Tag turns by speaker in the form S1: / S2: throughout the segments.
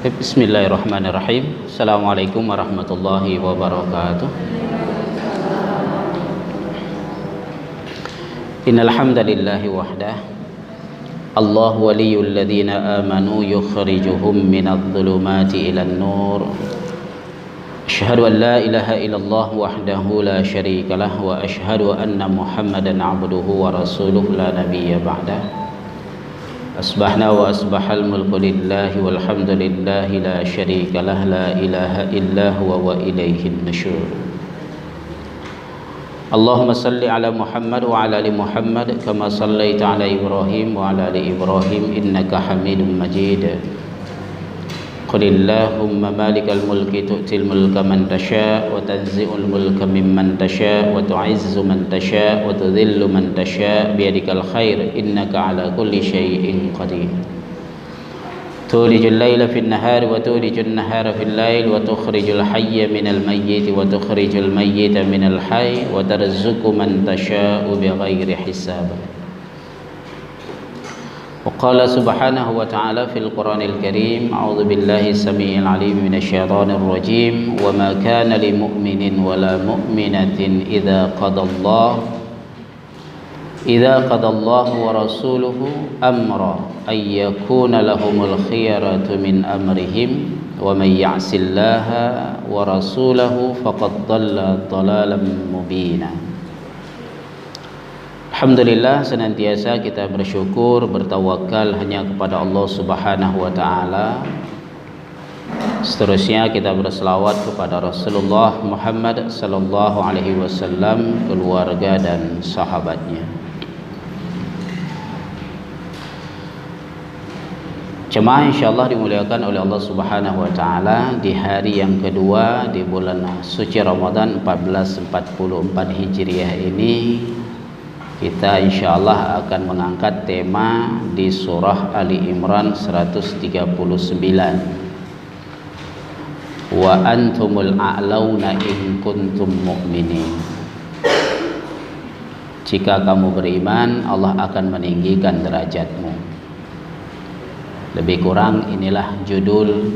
S1: Bismillahirrahmanirrahim. Assalamualaikum warahmatullahi wabarakatuh. Innal hamdalillahi wahdah. Allahu waliyul ladzina amanu yukhrijuhum minadh dhulumati ilan nur. Asyhadu an la ilaha illallah wahdahu la syarikalah wa asyhadu anna Muhammadan abduhu wa rasuluhu la nabiyya ba'dah. Asbahna wa asbahal mulku lillahi walhamdulillahi la syarika lah la ilaha illa huwa wa ilaihin nusyur. Allahumma salli ala Muhammad wa ala ali Muhammad kama sallaita ala Ibrahim wa ala ali Ibrahim innaka Hamidum Majid. Qulillahumma malikal mulki tu'til mulka man tasha' wa tanzi'ul mulka mimman tasha' wa tu'izzu man tasha' wa tudhillu man tasha' biyadikal khair innaka ala kulli syai'in qadir. Tulijul laila fin nahari wa tulijun nahara fil lail wa tukhrijul hayya minal mayyiti wa tukhrijul mayyita minal hayy wa tarzuqu man tasha'u bighairi hisab. وقال سبحانه وتعالى في القرآن الكريم أعوذ بالله السميع العليم من الشيطان الرجيم وما كان لمؤمن ولا مؤمنة إذا قضى الله ورسوله أمرا أن يكون لهم الخيرة من أمرهم ومن يعص الله ورسوله فقد ضل ضلالا مبينا. Alhamdulillah, senantiasa kita bersyukur, bertawakal hanya kepada Allah Subhanahu wa taala. Seterusnya kita berselawat kepada Rasulullah Muhammad sallallahu alaihi wasallam, keluarga dan sahabatnya. Jemaah insyaallah dimuliakan oleh Allah Subhanahu wa taala, di hari yang kedua di bulan suci Ramadan 1444 Hijriah ini kita insyaallah akan mengangkat tema di surah Ali Imran 139. Wa antumul a'launa in kuntum mu'minin. Jika kamu beriman, Allah akan meninggikan derajatmu. Lebih kurang inilah judul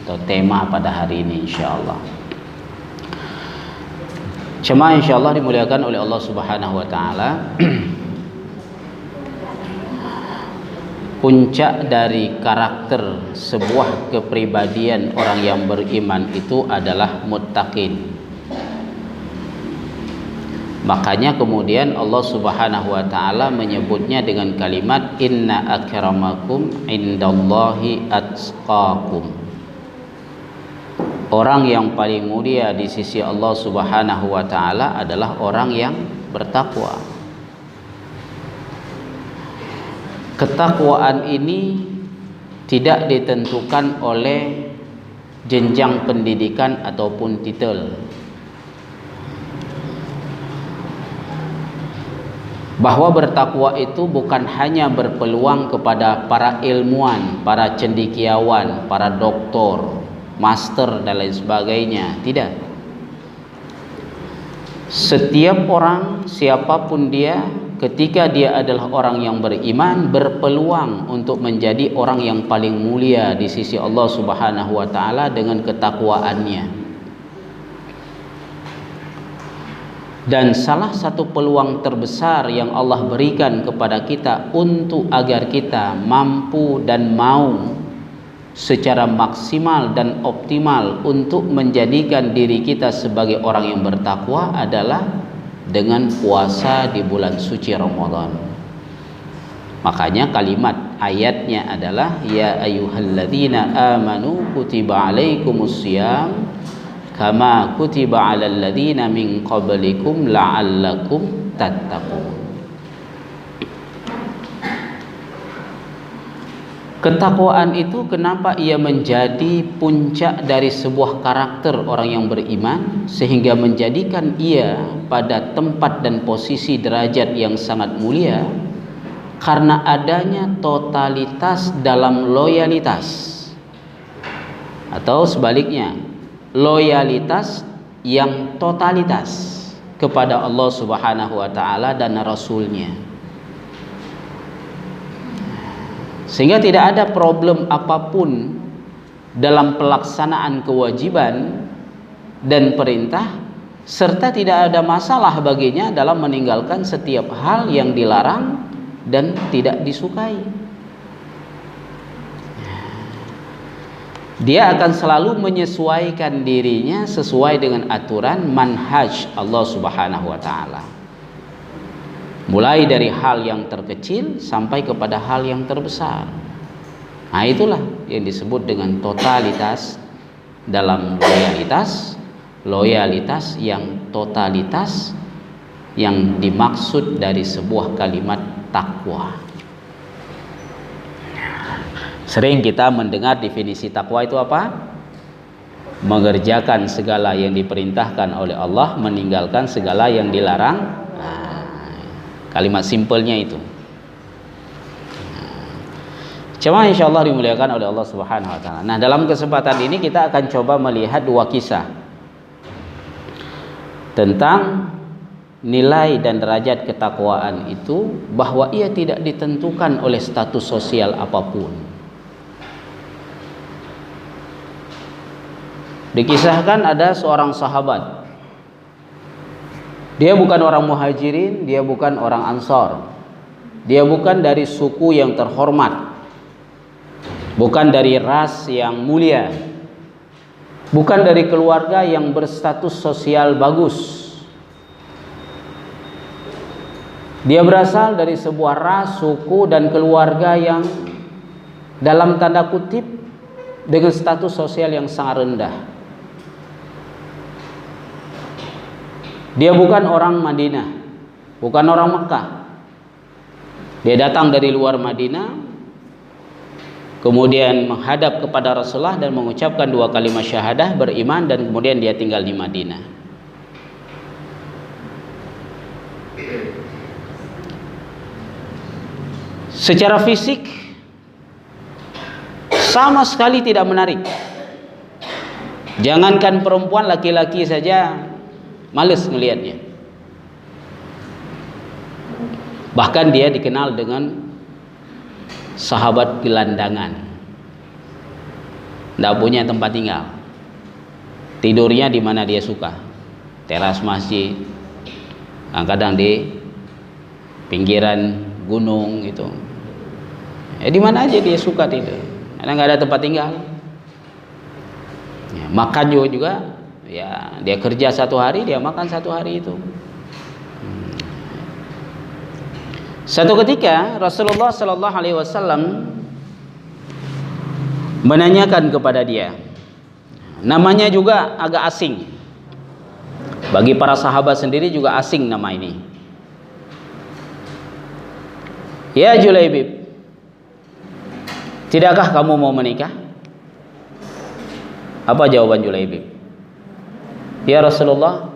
S1: atau tema pada hari ini insyaallah. Jemaah insyaallah dimuliakan oleh Allah Subhanahu wa taala. Puncak dari karakter sebuah kepribadian orang yang beriman itu adalah muttaqin. Makanya kemudian Allah Subhanahu wa taala menyebutnya dengan kalimat inna akramakum indallahi atqakum. Orang yang paling mulia di sisi Allah Subhanahu wa taala adalah orang yang bertakwa. Ketakwaan ini tidak ditentukan oleh jenjang pendidikan ataupun titel. Bahwa bertakwa itu bukan hanya berpeluang kepada para ilmuwan, para cendekiawan, para doktor, master dan lain sebagainya. Tidak. Setiap orang, siapapun dia, ketika dia adalah orang yang beriman, berpeluang untuk menjadi orang yang paling mulia di sisi Allah Subhanahu wa taala dengan ketakwaannya. Dan salah satu peluang terbesar yang Allah berikan kepada kita untuk agar kita mampu dan mau secara maksimal dan optimal untuk menjadikan diri kita sebagai orang yang bertakwa adalah dengan puasa di bulan suci Ramadan. Makanya kalimat ayatnya adalah ya ayyuhalladzina amanu kutiba alaikumusiyam kama kutiba alal ladzina min qablikum la'allakum tattaqun. Ketakwaan itu kenapa ia menjadi puncak dari sebuah karakter orang yang beriman, sehingga menjadikan ia pada tempat dan posisi derajat yang sangat mulia, karena adanya totalitas dalam loyalitas, atau sebaliknya loyalitas yang totalitas kepada Allah Subhanahu wa taala dan Rasulnya. Sehingga tidak ada problem apapun dalam pelaksanaan kewajiban dan perintah, serta tidak ada masalah baginya dalam meninggalkan setiap hal yang dilarang dan tidak disukai. Dia akan selalu menyesuaikan dirinya sesuai dengan aturan manhaj Allah Subhanahu wa taala. Mulai dari hal yang terkecil sampai kepada hal yang terbesar. Nah, itulah yang disebut dengan totalitas dalam loyalitas yang totalitas yang dimaksud dari sebuah kalimat takwa. Sering kita mendengar definisi takwa itu apa? Mengerjakan segala yang diperintahkan oleh Allah, meninggalkan segala yang dilarang. Kalimat simpelnya itu. Cuma insyaallah dimuliakan oleh Allah Subhanahu wa taala. Nah, dalam kesempatan ini kita akan coba melihat dua kisah tentang nilai dan derajat ketakwaan itu, bahwa ia tidak ditentukan oleh status sosial apapun. Dikisahkan ada seorang sahabat. Dia bukan orang muhajirin, dia bukan orang ansor. Dia bukan dari suku yang terhormat. Bukan dari ras yang mulia. Bukan dari keluarga yang berstatus sosial bagus. Dia berasal dari sebuah ras, suku dan keluarga yang dalam tanda kutip dengan status sosial yang sangat rendah. Dia bukan orang Madinah, bukan orang Mekah. Dia datang dari luar Madinah, kemudian menghadap kepada Rasulullah dan mengucapkan dua kalimat syahadah, beriman, dan kemudian dia tinggal di Madinah. Secara fisik sama sekali tidak menarik. Jangankan perempuan, laki-laki saja males melihatnya. Bahkan dia dikenal dengan sahabat gelandangan. Tidak punya tempat tinggal. Tidurnya di mana dia suka. Teras masjid, kadang di pinggiran gunung gitu. Di mana aja dia suka tidur. Karena nggak ada tempat tinggal. Makan juga. Ya, dia kerja satu hari, dia makan satu hari itu. Satu ketika Rasulullah Sallallahu Alaihi Wasallam menanyakan kepada dia, namanya juga agak asing. Bagi para sahabat sendiri juga asing nama ini. Ya Julaibib, tidakkah kamu mau menikah? Apa jawaban Julaibib? Ya Rasulullah,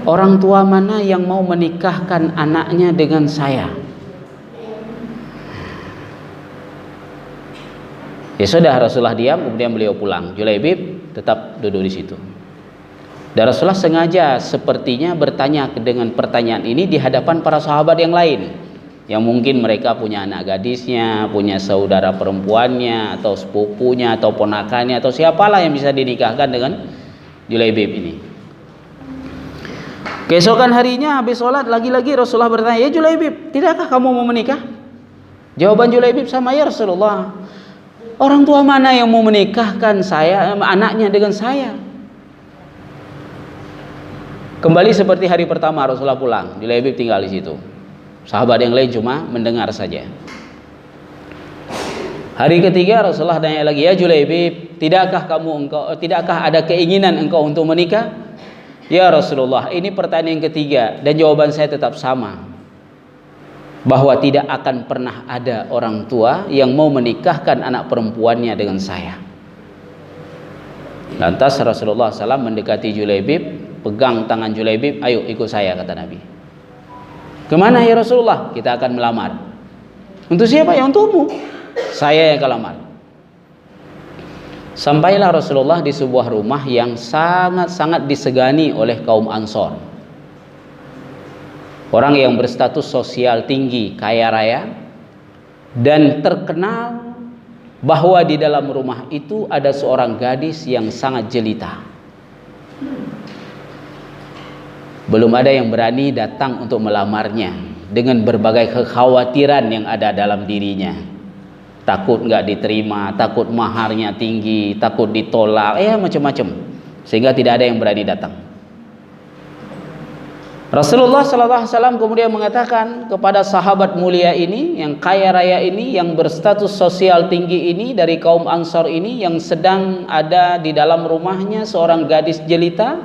S1: orang tua mana yang mau menikahkan anaknya dengan saya? Ya sudah, Rasulullah diam, kemudian beliau pulang. Julaibib tetap duduk di situ. Dan Rasulullah sengaja sepertinya bertanya dengan pertanyaan ini di hadapan para sahabat yang lain, yang mungkin mereka punya anak gadisnya, punya saudara perempuannya, atau sepupunya, atau ponakannya, atau siapalah yang bisa dinikahkan dengan Julaibib ini. Keesokan harinya habis sholat, lagi-lagi Rasulullah bertanya, ya Julaibib, tidakkah kamu mau menikah? Jawaban Julaibib sama, ya Rasulullah, orang tua mana yang mau menikahkan saya, anaknya dengan saya? Kembali seperti hari pertama Rasulullah pulang, Julaibib tinggal di situ. Sahabat yang lain cuma mendengar saja. Hari ketiga Rasulullah tanya lagi, ya Julaibib, tidakkah ada keinginan engkau untuk menikah? Ya Rasulullah, ini pertanyaan ketiga dan jawaban saya tetap sama, bahwa tidak akan pernah ada orang tua yang mau menikahkan anak perempuannya dengan saya. Lantas Rasulullah SAW mendekati Julaibib, pegang tangan Julaibib, ayo ikut saya, kata Nabi. Kemana ya Rasulullah? Kita akan melamar. Untuk siapa? Ya untukmu. Saya yang kelamar. Sampailah Rasulullah di sebuah rumah yang sangat-sangat disegani oleh kaum Ansor. Orang yang berstatus sosial tinggi, kaya raya, dan terkenal bahwa di dalam rumah itu ada seorang gadis yang sangat jelita. Belum ada yang berani datang untuk melamarnya dengan berbagai kekhawatiran yang ada dalam dirinya. Takut nggak diterima, takut maharnya tinggi, takut ditolak, macam-macam. Sehingga tidak ada yang berani datang. Rasulullah SAW kemudian mengatakan kepada sahabat mulia ini, yang kaya raya ini, yang berstatus sosial tinggi ini, dari kaum Ansar ini, yang sedang ada di dalam rumahnya seorang gadis jelita,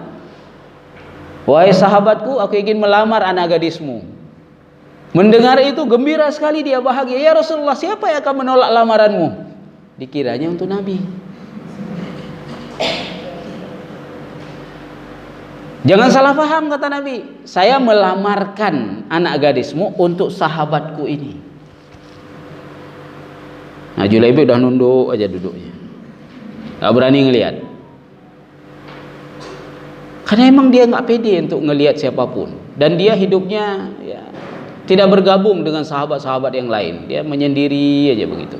S1: wahai sahabatku, aku ingin melamar anak gadismu. Mendengar itu gembira sekali, dia bahagia. Ya Rasulullah, siapa yang akan menolak lamaranmu? Dikiranya untuk Nabi. Jangan salah paham, kata Nabi, saya melamarkan anak gadismu untuk sahabatku ini. Nah, Julaibib udah nunduk aja duduknya, gak berani ngelihat. Karena emang dia gak pede untuk ngelihat siapapun. Dan dia hidupnya tidak bergabung dengan sahabat-sahabat yang lain. Dia menyendiri aja begitu.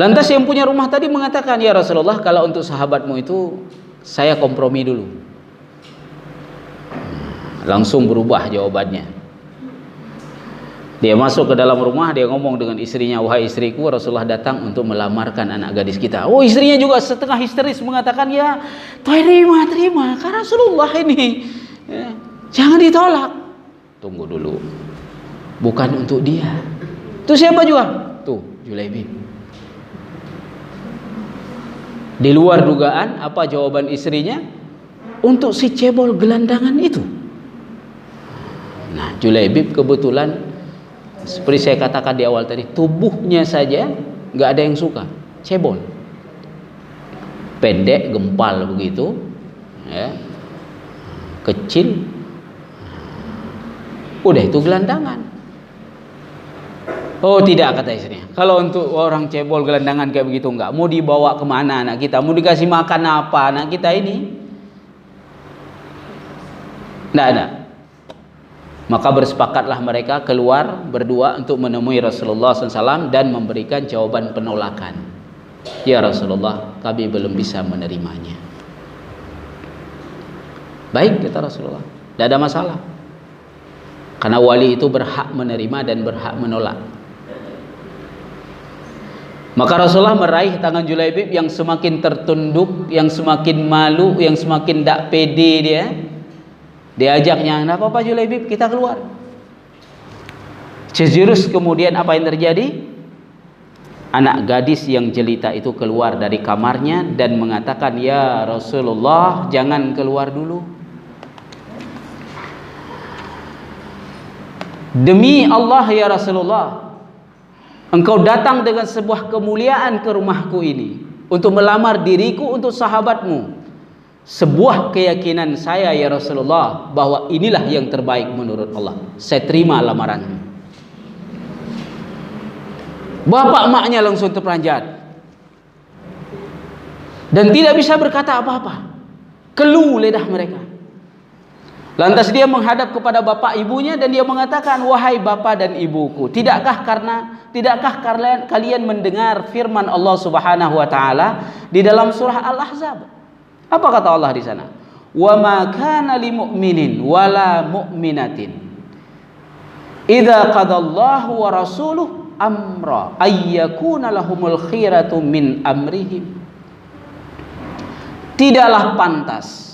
S1: Lantas yang punya rumah tadi mengatakan, ya Rasulullah, kalau untuk sahabatmu itu saya kompromi dulu. Langsung berubah jawabannya. Dia masuk ke dalam rumah, dia ngomong dengan istrinya, wahai istriku, Rasulullah datang untuk melamarkan anak gadis kita. Oh, istrinya juga setengah histeris mengatakan, ya terima, karena Rasulullah ini jangan ditolak. Tunggu dulu, bukan untuk dia. Itu siapa juga? Tuh, Julaibib. Di luar dugaan, apa jawaban istrinya? Untuk si cebol gelandangan itu. Nah, Julaibib kebetulan seperti saya katakan di awal tadi, tubuhnya saja nggak ada yang suka, cebol, pendek, gempal begitu, kecil, udah itu gelandangan. Oh tidak, kata istrinya, kalau untuk orang cebol gelandangan kayak begitu enggak. Mau dibawa kemana anak kita? Mau dikasih makan apa anak kita ini? Enggak ada. Maka bersepakatlah mereka keluar berdua untuk menemui Rasulullah SAW dan memberikan jawaban penolakan. Ya Rasulullah, kami belum bisa menerimanya. Baik, kata Rasulullah, tidak ada masalah. Karena wali itu berhak menerima dan berhak menolak. Maka Rasulullah meraih tangan Julaibib yang semakin tertunduk, yang semakin malu, yang semakin tak pede dia. Diajaknya, "Enggak apa-apa Julaibib, kita keluar." Sejurus kemudian apa yang terjadi? Anak gadis yang jelita itu keluar dari kamarnya dan mengatakan, "Ya Rasulullah, jangan keluar dulu. Demi Allah ya Rasulullah, engkau datang dengan sebuah kemuliaan ke rumahku ini untuk melamar diriku untuk sahabatmu. Sebuah keyakinan saya ya Rasulullah bahwa inilah yang terbaik menurut Allah. Saya terima lamaranmu." Bapak emaknya langsung terperanjat dan tidak bisa berkata apa-apa. Keluh lidah mereka. Lantas dia menghadap kepada bapak ibunya dan dia mengatakan, "Wahai bapak dan ibuku, tidakkah kalian mendengar firman Allah Subhanahu wa taala di dalam surah Al-Ahzab?" Apa kata Allah di sana? "Wa ma kana lil mu'minin wala mu'minatin idza qadallahu wa rasuluhu amra ayyakuna lahumul khiratu min amrihim." Tidaklah pantas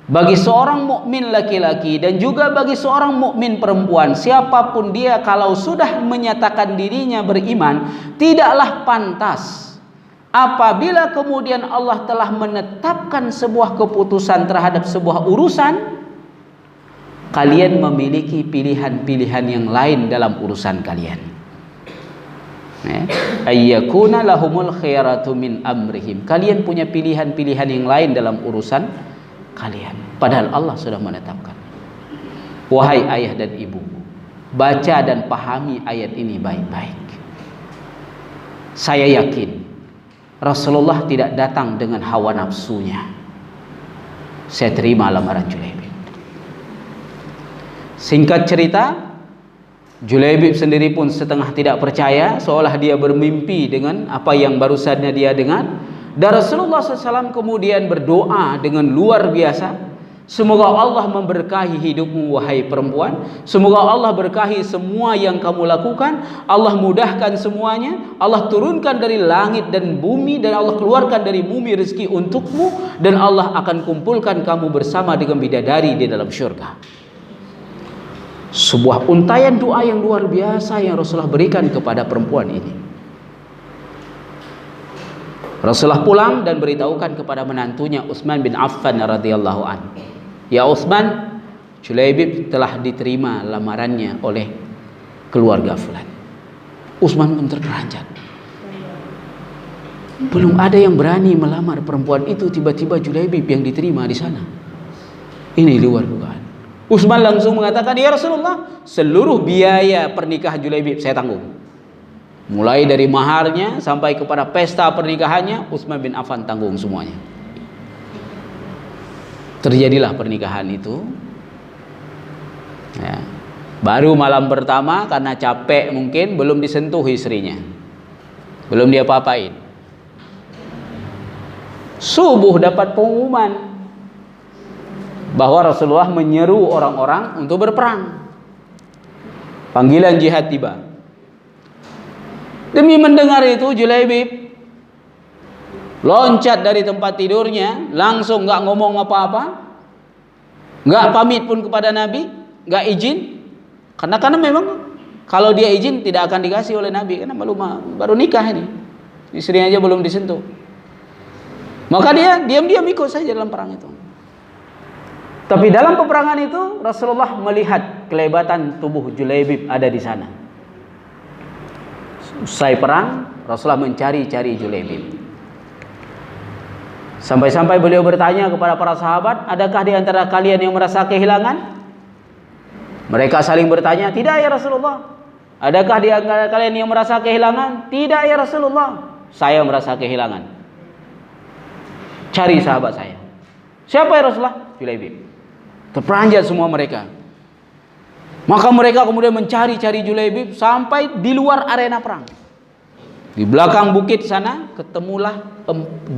S1: bagi seorang mukmin laki-laki dan juga bagi seorang mukmin perempuan, siapapun dia, kalau sudah menyatakan dirinya beriman, tidaklah pantas apabila kemudian Allah telah menetapkan sebuah keputusan terhadap sebuah urusan, kalian memiliki pilihan-pilihan yang lain dalam urusan kalian. Ayyakuna lahumul khiyaratu min amrihim. Kalian punya pilihan-pilihan yang lain dalam urusan kalian, padahal Allah sudah menetapkan. Wahai ayah dan ibu, baca dan pahami ayat ini baik-baik. Saya yakin Rasulullah tidak datang dengan hawa nafsunya. Saya terima lamaran Julaibib. Singkat cerita, Julaibib sendiri pun setengah tidak percaya, seolah dia bermimpi dengan apa yang barusannya dia dengar. Dan Rasulullah SAW kemudian berdoa dengan luar biasa, semoga Allah memberkahi hidupmu wahai perempuan, semoga Allah berkahi semua yang kamu lakukan, Allah mudahkan semuanya, Allah turunkan dari langit dan bumi, dan Allah keluarkan dari bumi rezeki untukmu, dan Allah akan kumpulkan kamu bersama dengan bidadari di dalam syurga. Sebuah untaian doa yang luar biasa yang Rasulullah berikan kepada perempuan ini. Rasulullah pulang dan beritahukan kepada menantunya Utsman bin Affan radhiyallahu anhu, ya Utsman, Julaibib telah diterima lamarannya oleh keluarga fulan. Utsman pun terperanjat. Belum ada yang berani melamar perempuan itu, tiba-tiba Julaibib yang diterima di sana. Ini luar dugaan. Utsman langsung mengatakan, ya Rasulullah, seluruh biaya pernikahan Julaibib saya tanggung. Mulai dari maharnya sampai kepada pesta pernikahannya, Utsman bin Affan tanggung semuanya. Terjadilah pernikahan itu. Ya. Baru malam pertama karena capek mungkin belum disentuh istrinya, belum dia apa-apain. Subuh dapat pengumuman bahwa Rasulullah menyeru orang-orang untuk berperang. Panggilan jihad tiba. Demi mendengar itu, Julaibib loncat dari tempat tidurnya, langsung nggak ngomong apa-apa, nggak pamit pun kepada Nabi, nggak izin, karena memang kalau dia izin tidak akan dikasih oleh Nabi, karena baru nikah ini, istrinya aja belum disentuh. Maka dia diam-diam ikut saja dalam perang itu. Tapi dalam peperangan itu Rasulullah melihat kelebatan tubuh Julaibib ada di sana. Usai perang, Rasulullah mencari-cari Julaibib. Sampai-sampai beliau bertanya kepada para sahabat, adakah di antara kalian yang merasa kehilangan? Mereka saling bertanya, tidak ya Rasulullah. Adakah di antara kalian yang merasa kehilangan? Tidak ya Rasulullah. Saya merasa kehilangan. Cari sahabat saya. Siapa ya Rasulullah? Julaibib. Terperanjat semua mereka. Maka mereka kemudian mencari-cari Julaibib sampai di luar arena perang. Di belakang bukit sana ketemulah 8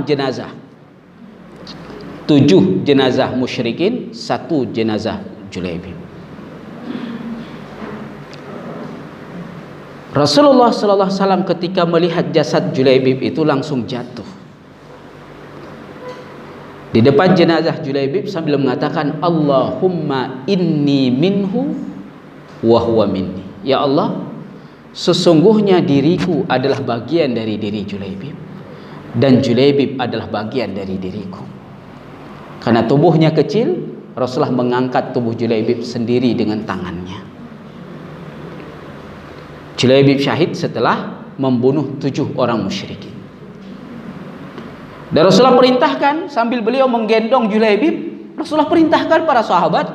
S1: jenazah. 7 jenazah musyrikin, 1 jenazah Julaibib. Rasulullah sallallahu alaihi wasallam ketika melihat jasad Julaibib itu langsung jatuh di depan jenazah Julaibib sambil mengatakan, Allahumma inni minhu wa huwa minni. Ya Allah, sesungguhnya diriku adalah bagian dari diri Julaibib, dan Julaibib adalah bagian dari diriku. Karena tubuhnya kecil, Rasulullah mengangkat tubuh Julaibib sendiri dengan tangannya. Julaibib syahid setelah membunuh 7 orang musyrikin. Dan Rasulullah perintahkan, sambil beliau menggendong Julaibib, Rasulullah perintahkan para sahabat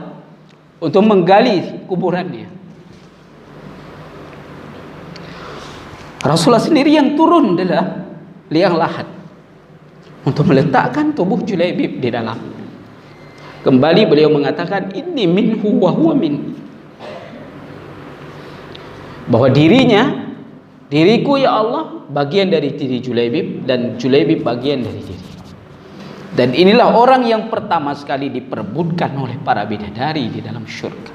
S1: untuk menggali kuburannya. Rasulullah sendiri yang turun dalam liang lahat untuk meletakkan tubuh Julaibib di dalam. Kembali beliau mengatakan, inni minhu wa huwa minni. Bahwa diriku ya Allah bagian dari diri Julaibib, dan Julaibib bagian dari diri. Dan inilah orang yang pertama sekali diperebutkan oleh para bidadari di dalam syurga.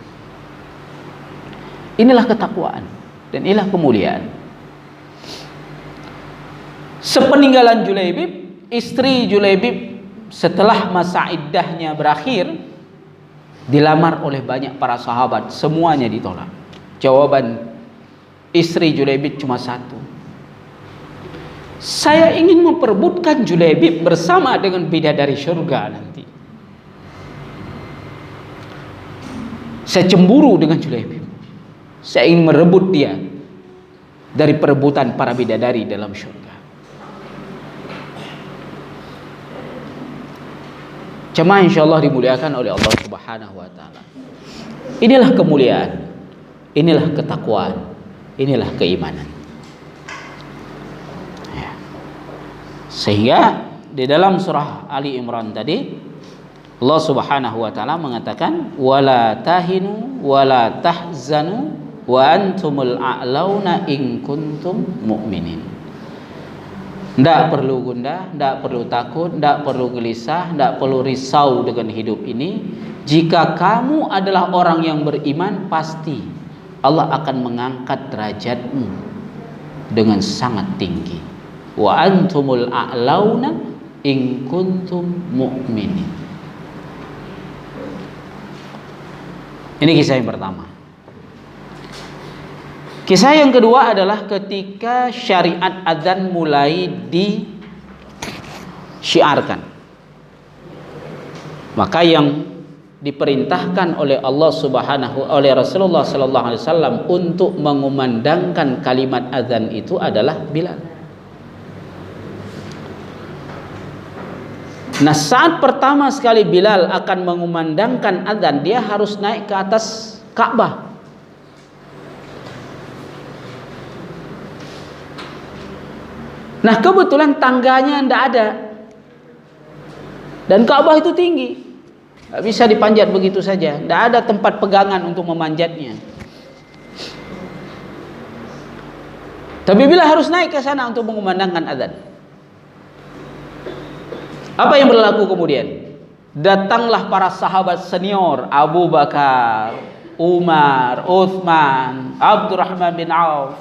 S1: Inilah ketakwaan dan inilah kemuliaan. Sepeninggalan Julaibib, istri Julaibib setelah masa iddahnya berakhir dilamar oleh banyak para sahabat, semuanya ditolak. Jawaban istri Julaibib cuma satu, saya ingin memperebutkan Julaibib bersama dengan bidadari surga nanti. Saya cemburu dengan Julaibib, saya ingin merebut dia dari perebutan para bidadari dalam surga. Jemaah insyaallah dimuliakan oleh Allah Subhanahu wa taala. Inilah kemuliaan, inilah ketakwaan, inilah keimanan. Ya. Sehingga di dalam surah Ali Imran tadi Allah Subhanahu wa taala mengatakan wala tahinu wala tahzanu wa antumul a'launa in kuntum mu'minin. Tidak perlu gundah, tidak perlu takut, tidak perlu gelisah, tidak perlu risau dengan hidup ini. Jika kamu adalah orang yang beriman, pasti Allah akan mengangkat derajatmu dengan sangat tinggi. Wa antumul a'launa in kuntum mu'minin. Ini kisah yang pertama. Kisah yang kedua adalah ketika syariat adzan mulai disyiarkan. Maka yang diperintahkan oleh Allah oleh Rasulullah sallallahu alaihi wasallam untuk mengumandangkan kalimat adzan itu adalah Bilal. Nah, saat pertama sekali Bilal akan mengumandangkan adzan, dia harus naik ke atas Ka'bah. Nah, kebetulan tangganya tidak ada. Dan Ka'bah itu tinggi. Tidak bisa dipanjat begitu saja. Tidak ada tempat pegangan untuk memanjatnya. Tapi bila harus naik ke sana untuk mengumandangkan azan. Apa yang berlaku kemudian? Datanglah para sahabat senior, Abu Bakar, Umar, Uthman, Abdurrahman bin Auf,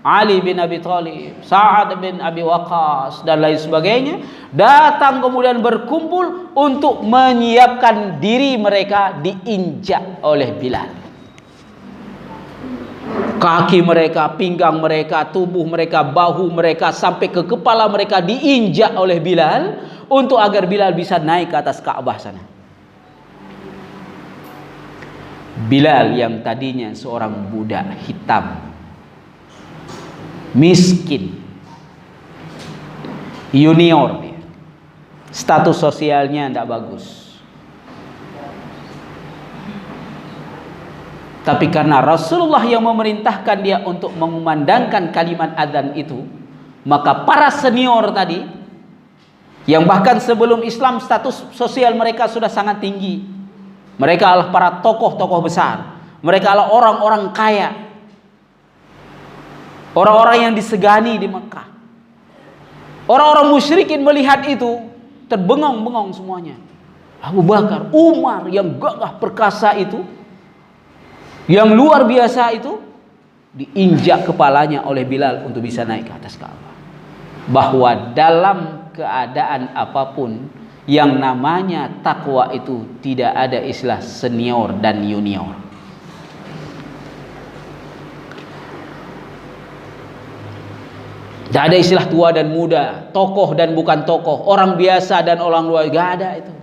S1: Ali bin Abi Thalib, Sa'ad bin Abi Waqqas, dan lain sebagainya, datang kemudian berkumpul untuk menyiapkan diri mereka diinjak oleh Bilal. Kaki mereka, pinggang mereka, tubuh mereka, bahu mereka, sampai ke kepala mereka diinjak oleh Bilal, untuk agar Bilal bisa naik ke atas Ka'bah sana. Bilal yang tadinya seorang budak hitam, miskin, junior dia, status sosialnya tidak bagus, tapi karena Rasulullah yang memerintahkan dia untuk mengumandangkan kalimat adzan itu, maka para senior tadi, yang bahkan sebelum Islam status sosial mereka sudah sangat tinggi, mereka adalah para tokoh-tokoh besar, mereka adalah orang-orang kaya, orang-orang yang disegani di Mekah. Orang-orang musyrikin melihat itu terbengong-bengong semuanya. Abu Bakar, Umar yang gagah perkasa itu, yang luar biasa itu, diinjak kepalanya oleh Bilal untuk bisa naik ke atas Ka'bah. Bahwa dalam keadaan apapun yang namanya takwa itu tidak ada istilah senior dan junior. Tidak ada istilah tua dan muda, tokoh dan bukan tokoh, orang biasa dan orang luar, tidak ada itu.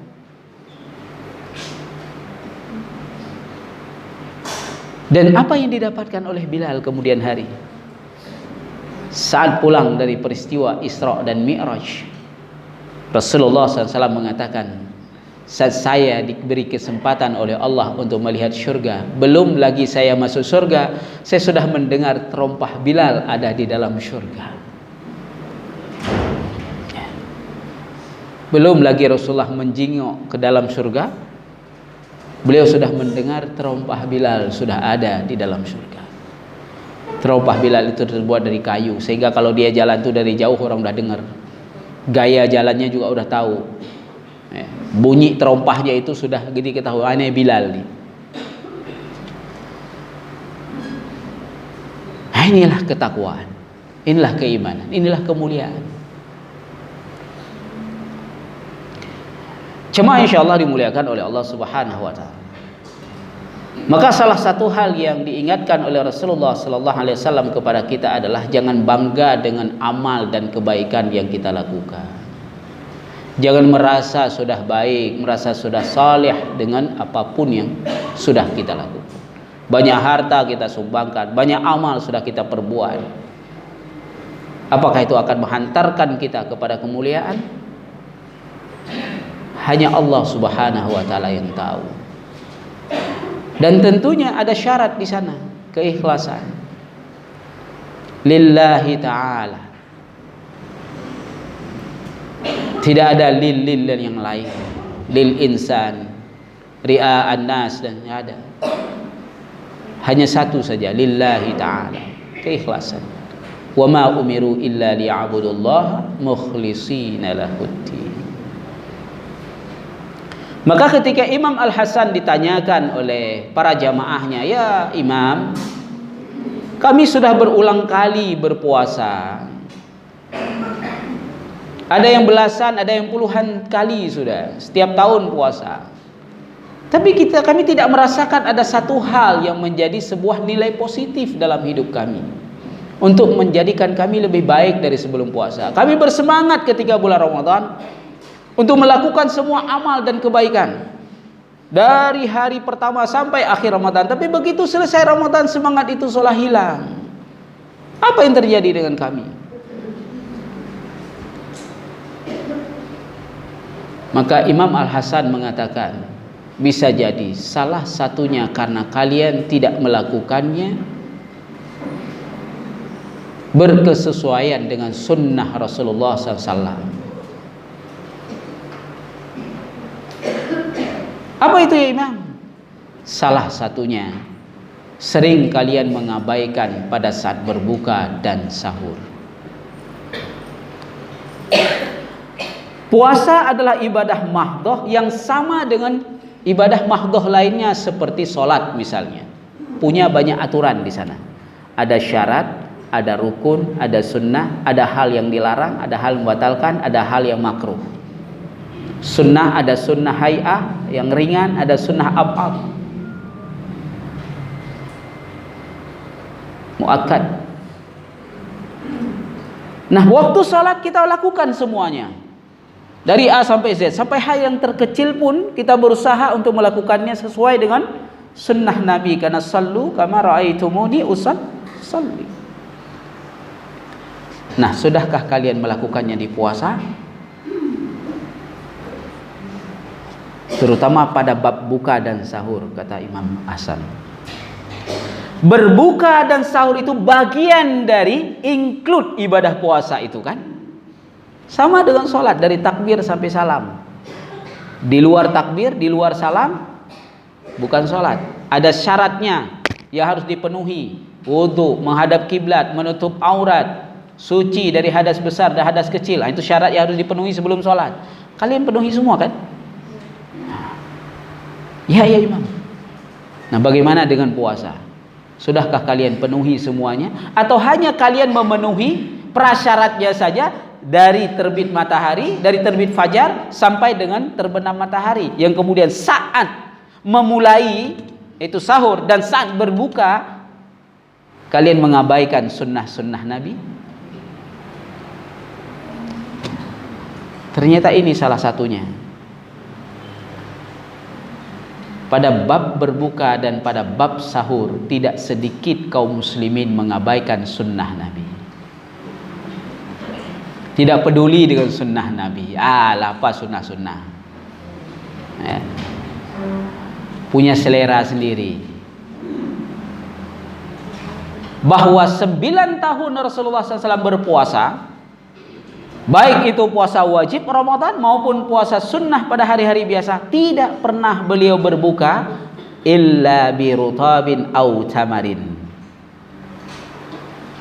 S1: Dan apa yang didapatkan oleh Bilal kemudian hari saat pulang dari peristiwa Isra dan Mi'raj, Rasulullah SAW mengatakan, saat saya diberi kesempatan oleh Allah untuk melihat syurga, belum lagi saya masuk syurga, saya sudah mendengar terompah Bilal ada di dalam syurga. Belum lagi Rasulullah menjingok ke dalam surga, beliau sudah mendengar terompah Bilal sudah ada di dalam surga. Terompah Bilal itu terbuat dari kayu, sehingga kalau dia jalan itu dari jauh orang udah dengar. Gaya jalannya juga udah tahu. Bunyi terompahnya itu sudah gini ketahuan, ini Bilal nih. Nah, inilah ketakwaan, inilah keimanan, inilah kemuliaan. Cuma insyaallah dimuliakan oleh Allah Subhanahu wa taala. Maka salah satu hal yang diingatkan oleh Rasulullah sallallahu alaihi wasallam kepada kita adalah jangan bangga dengan amal dan kebaikan yang kita lakukan. Jangan merasa sudah baik, merasa sudah saleh dengan apapun yang sudah kita lakukan. Banyak harta kita sumbangkan, banyak amal sudah kita perbuat. Apakah itu akan menghantarkan kita kepada kemuliaan? Hanya Allah Subhanahu wa taala yang tahu. Dan tentunya ada syarat di sana, keikhlasan. Lillahi ta'ala. Tidak ada lil yang lain. Lil insan, ria'an nas, dan ada. hanya satu saja, lillahi ta'ala, keikhlasan. Wa ma umiru illa liya'budullaha mukhlishina lahuddin. Maka ketika Imam Al-Hasan ditanyakan oleh para jamaahnya, "Ya Imam, kami sudah berulang kali berpuasa. Ada yang belasan, ada yang puluhan kali sudah, setiap tahun puasa. Tapi kami tidak merasakan ada satu hal yang menjadi sebuah nilai positif dalam hidup kami untuk menjadikan kami lebih baik dari sebelum puasa. Kami bersemangat ketika bulan Ramadan untuk melakukan semua amal dan kebaikan dari hari pertama sampai akhir Ramadan. Tapi begitu selesai Ramadan, semangat itu seolah hilang. Apa yang terjadi dengan kami?" Maka Imam Al-Hasan mengatakan, bisa jadi salah satunya karena kalian tidak melakukannya berkesesuaian dengan sunnah Rasulullah SAW. Apa itu ya Imam? Salah satunya, sering kalian mengabaikan pada saat berbuka dan sahur. Puasa adalah ibadah mahdhah yang sama dengan ibadah mahdhah lainnya seperti sholat misalnya. Punya banyak aturan di sana. Ada syarat, ada rukun, ada sunnah, ada hal yang dilarang, ada hal membatalkan, ada hal yang makruh. Sunnah, ada sunnah hay'ah yang ringan, ada sunnah ab'ad, muakkad. Nah, waktu sholat kita lakukan semuanya, dari A sampai Z, sampai H yang terkecil pun kita berusaha untuk melakukannya sesuai dengan sunnah Nabi. Karena sallu kama ra'aitumuni usalli. Nah, sudahkah kalian melakukannya di puasa? Terutama pada bab buka dan sahur, kata Imam Hasan. Berbuka dan sahur itu bagian dari include ibadah puasa itu kan? Sama dengan sholat, dari takbir sampai salam. Di luar takbir, di luar salam, bukan sholat. Ada syaratnya yang harus dipenuhi. Wudu, menghadap kiblat, menutup aurat, suci dari hadas besar dan hadas kecil. Nah, itu syarat yang harus dipenuhi sebelum sholat. Kalian penuhi semua kan? Ya Imam. Nah, bagaimana dengan puasa? Sudahkah kalian penuhi semuanya? Atau hanya kalian memenuhi prasyaratnya saja, dari terbit matahari, dari terbit fajar sampai dengan terbenam matahari, yang kemudian saat memulai itu sahur dan saat berbuka kalian mengabaikan sunnah-sunnah Nabi? Ternyata ini salah satunya. Pada bab berbuka dan pada bab sahur tidak sedikit kaum muslimin mengabaikan sunnah Nabi. Tidak peduli dengan sunnah Nabi. Apa sunnah-sunnah. Ya. Punya selera sendiri. Bahwa 9 tahun Rasulullah SAW berpuasa, baik itu puasa wajib Ramadan maupun puasa sunnah pada hari-hari biasa, tidak pernah beliau berbuka illa bi rutabin aw tamarin.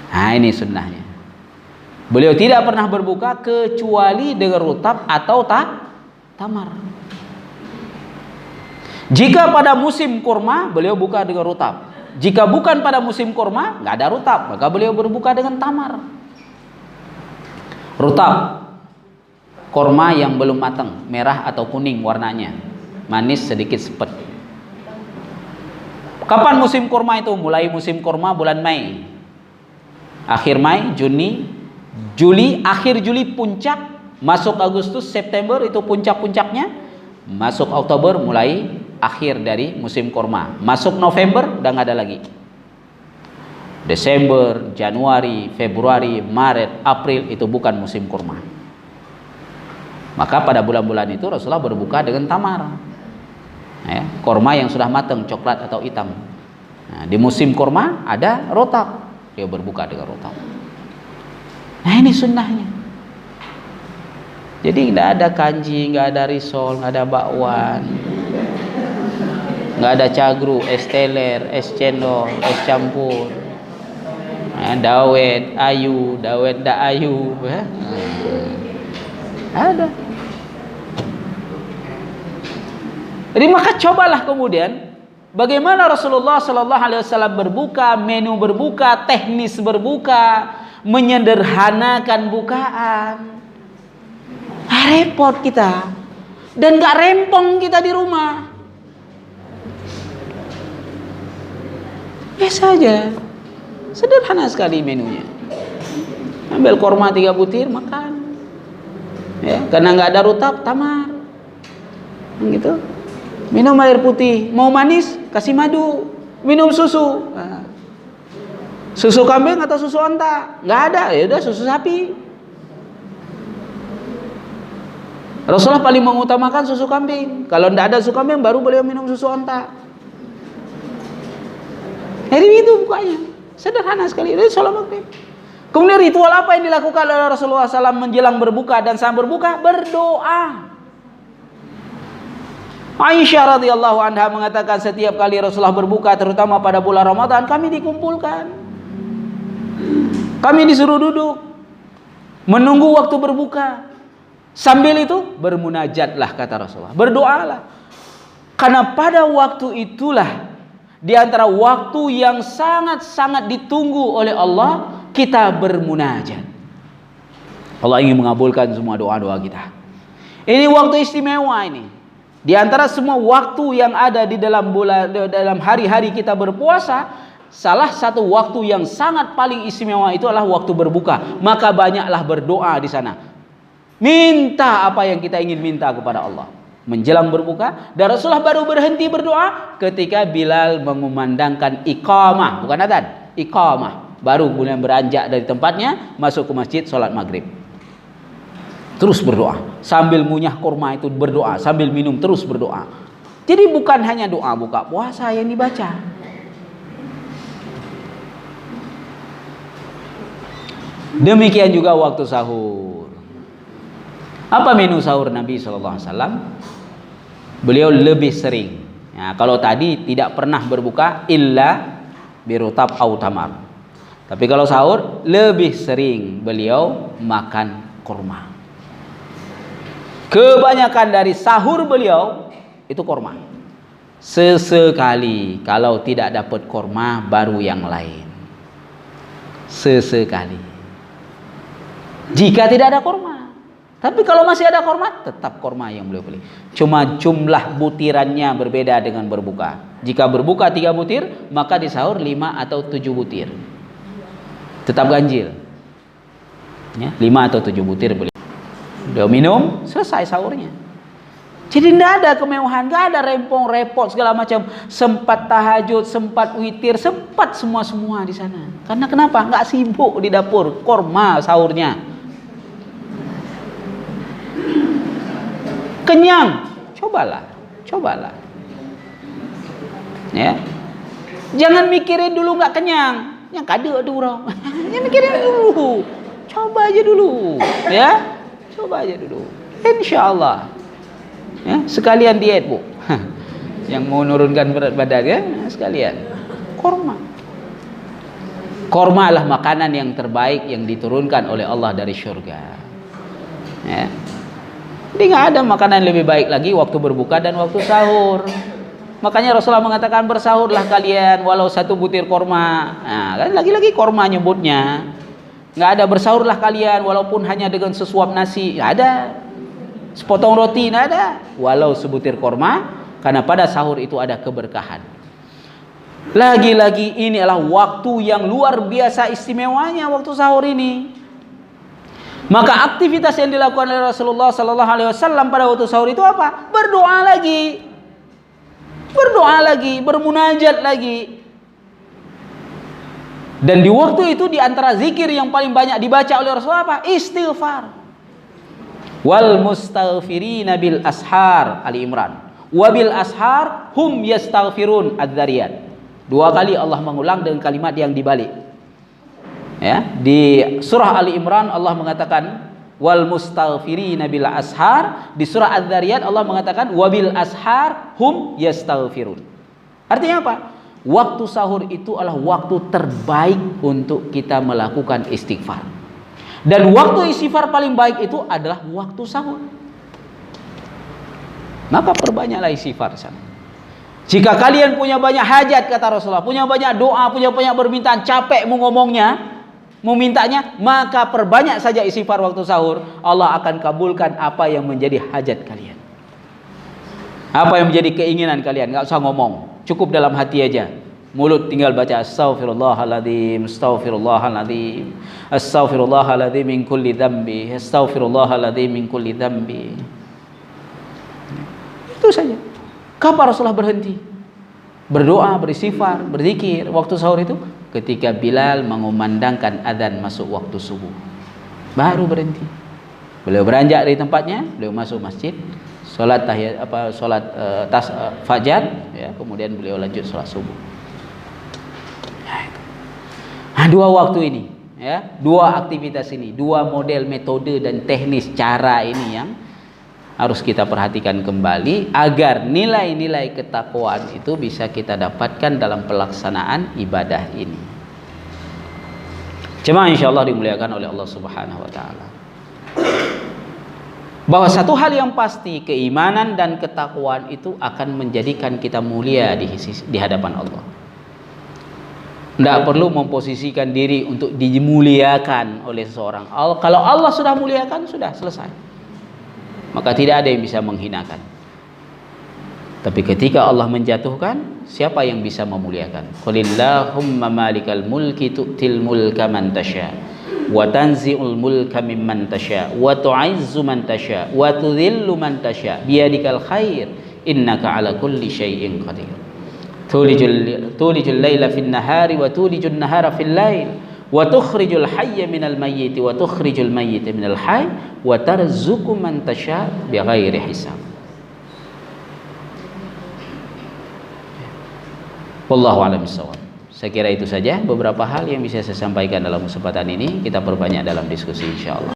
S1: Nah, ini sunnahnya. Beliau tidak pernah berbuka kecuali dengan rutab atau tamar. Jika pada musim kurma, beliau buka dengan rutab. Jika bukan pada musim kurma, nggak ada rutab, maka beliau berbuka dengan tamar. Rutab, kurma yang belum matang, merah atau kuning warnanya, manis sedikit sepet. Kapan musim kurma itu? Mulai musim kurma bulan Mei, akhir Mei, Juni, Juli, akhir Juli puncak, masuk Agustus, September itu puncak-puncaknya, masuk Oktober mulai akhir dari musim kurma, masuk November udah nggak ada lagi. Desember, Januari, Februari, Maret, April itu bukan musim kurma. Maka pada bulan-bulan itu Rasulullah berbuka dengan tamar, ya, kurma yang sudah matang, coklat atau hitam. Nah, di musim kurma ada rotab, dia berbuka dengan rotab. Nah, ini sunnahnya. Jadi nggak ada kanji, nggak ada risol, nggak ada bakwan, nggak ada cagru, es teler, es cendol, es campur, dawet ayu, dawet da ayu, ada. Jadi maka cobalah kemudian bagaimana Rasulullah Sallallahu Alaihi Wasallam berbuka, menu berbuka, teknis berbuka, menyederhanakan bukaan. Repot kita dan gak rempong kita di rumah. Biasa aja, sederhana sekali menunya. Ambil korma 3 butir, makan. Ya, karena nggak ada rutab, tamar. Gitu. Minum air putih, mau manis kasih madu, minum susu. Nah. Susu kambing atau susu onta? Nggak ada, ya udah susu sapi. Rasulullah paling mengutamakan susu kambing. Kalau tidak ada susu kambing, baru beliau minum susu onta. Jadi itu bukanya, sederhana sekali. Itu sholat maghrib. Kemudian ritual apa yang dilakukan oleh Rasulullah SAW menjelang berbuka dan saat berbuka? Berdoa. Aisyah radhiyallahu anha mengatakan setiap kali Rasulullah berbuka, terutama pada bulan Ramadan, kami dikumpulkan. Kami disuruh duduk menunggu waktu berbuka. Sambil itu bermunajatlah, kata Rasulullah, berdoalah. Karena pada waktu itulah di antara waktu yang sangat-sangat ditunggu oleh Allah, kita bermunajat. Allah ingin mengabulkan semua doa-doa kita. Ini waktu istimewa ini. Di antara semua waktu yang ada di dalam hari-hari kita berpuasa, salah satu waktu yang sangat paling istimewa itu adalah waktu berbuka. Maka banyaklah berdoa di sana. Minta apa yang kita ingin minta kepada Allah menjelang berbuka. Dan Rasulullah baru berhenti berdoa ketika Bilal mengumandangkan iqamah, bukan adzan, iqamah. Baru mulai beranjak dari tempatnya masuk ke masjid sholat maghrib. Terus berdoa sambil ngunyah kurma itu, berdoa sambil minum, terus berdoa. Jadi bukan hanya doa buka puasa yang dibaca. Demikian juga waktu sahur. Apa menu sahur Nabi SAW? Beliau lebih sering. Ya, kalau tadi tidak pernah berbuka illa birutab au tamar. Tapi kalau sahur lebih sering beliau makan kurma. Kebanyakan dari sahur beliau itu kurma. Sesekali kalau tidak dapat kurma baru yang lain. Sesekali. Jika tidak ada kurma. Tapi kalau masih ada kurma, tetap kurma yang beliau beli. Cuma jumlah butirannya berbeda dengan berbuka. Jika berbuka 3 butir, maka di sahur 5 atau 7 butir. Tetap ganjil. Ya, 5 atau 7 butir beliau. Beliau minum, selesai sahurnya. Jadi tidak ada kemewahan, tidak ada rempong, repot segala macam. Sempat tahajud, sempat witir, sempat semua-semua di sana. Karena kenapa? Nggak sibuk di dapur, kurma sahurnya. Kenyang, cobalah. Ya, jangan mikirin dulu nggak kenyang, yang kada dulu. Jangan mikirin dulu, coba aja dulu, ya, coba aja dulu. Insya Allah, ya, sekalian diet bu, yang mau menurunkan berat badan ya, sekalian. Korma adalah makanan yang terbaik yang diturunkan oleh Allah dari surga. Ya. Jadi nggak ada makanan lebih baik lagi waktu berbuka dan waktu sahur. Makanya Rasulullah mengatakan bersahurlah kalian walau 1 butir korma. Nah, lagi-lagi korma nyebutnya. Nggak ada bersahurlah kalian walaupun hanya dengan sesuap nasi. Nggak ada. Sepotong roti nggak ada. Walau sebutir korma, karena pada sahur itu ada keberkahan. Lagi-lagi ini adalah waktu yang luar biasa istimewanya waktu sahur ini. Maka aktivitas yang dilakukan oleh Rasulullah Sallallahu Alaihi Wasallam pada waktu sahur itu apa? Berdoa lagi, bermunajat lagi. Dan di waktu itu di antara zikir yang paling banyak dibaca oleh Rasulullah apa? Istighfar. Wal mustaghfirina bil ashar, Ali Imran. Wabil ashar hum yastaghfirun, Adz-Dzariyat. 2 kali Allah mengulang dengan kalimat yang dibalik. Ya, di surah Ali Imran Allah mengatakan wal mustaghfirina bil ashar, di surah Adz-Dzariyat Allah mengatakan wabil ashar hum yastaghfirun. Artinya apa? Waktu sahur itu adalah waktu terbaik untuk kita melakukan istighfar. Dan waktu istighfar paling baik itu adalah waktu sahur. Maka perbanyaklah istighfar sana. Jika kalian punya banyak hajat, kata Rasulullah, punya banyak doa, punya banyak permintaan, capek mau ngomongnya, mau mintanya, maka perbanyak saja istighfar waktu sahur. Allah akan kabulkan apa yang menjadi hajat kalian, apa yang menjadi keinginan kalian. Gak usah ngomong, cukup dalam hati aja. Mulut tinggal baca astaghfirullahaladzim, astaghfirullahaladzim, astaghfirullahaladzim min kulli dzambi, astaghfirullahaladzim min kulli dzambi. Itu saja. Kapan Rasulullah berhenti berdoa, beristighfar, berzikir waktu sahur itu? Ketika Bilal mengumandangkan adzan masuk waktu subuh, baru berhenti. Beliau beranjak dari tempatnya, beliau masuk masjid, sholat tahiyat fajar, ya, kemudian beliau lanjut sholat subuh. Nah, dua waktu ini, ya, dua aktivitas ini, dua model metode dan teknis cara ini yang harus kita perhatikan kembali agar nilai-nilai ketakwaan itu bisa kita dapatkan dalam pelaksanaan ibadah ini. Jemaah insyaallah dimuliakan oleh Allah Subhanahu wa taala. Bahwa satu hal yang pasti, keimanan dan ketakwaan itu akan menjadikan kita mulia di hadapan Allah. Tidak perlu memposisikan diri untuk dimuliakan oleh seseorang. Kalau Allah sudah muliakan, sudah selesai. Maka tidak ada yang bisa menghinakan. Tapi ketika Allah menjatuhkan, siapa yang bisa memuliakan? Qulillahumma malikal mulki tu'til mulka man tasha wa tanzi'ul mulka mimman tasha wa tu'izzu man tasha wa tudhillu man tasha biyadikal khair innaka ala kulli syai'in qadir. Tulijul laila fin nahari wa tulijun nahara fil lail wa tukhrijul hayya minal mayyiti wa tukhrijul mayyita minal hayy wa tarzuqu man tasha bighairi hisab. Wallahu a'lam bishawab. Saya kira itu saja beberapa hal yang bisa saya sampaikan dalam kesempatan ini. Kita perbanyak dalam diskusi insyaallah.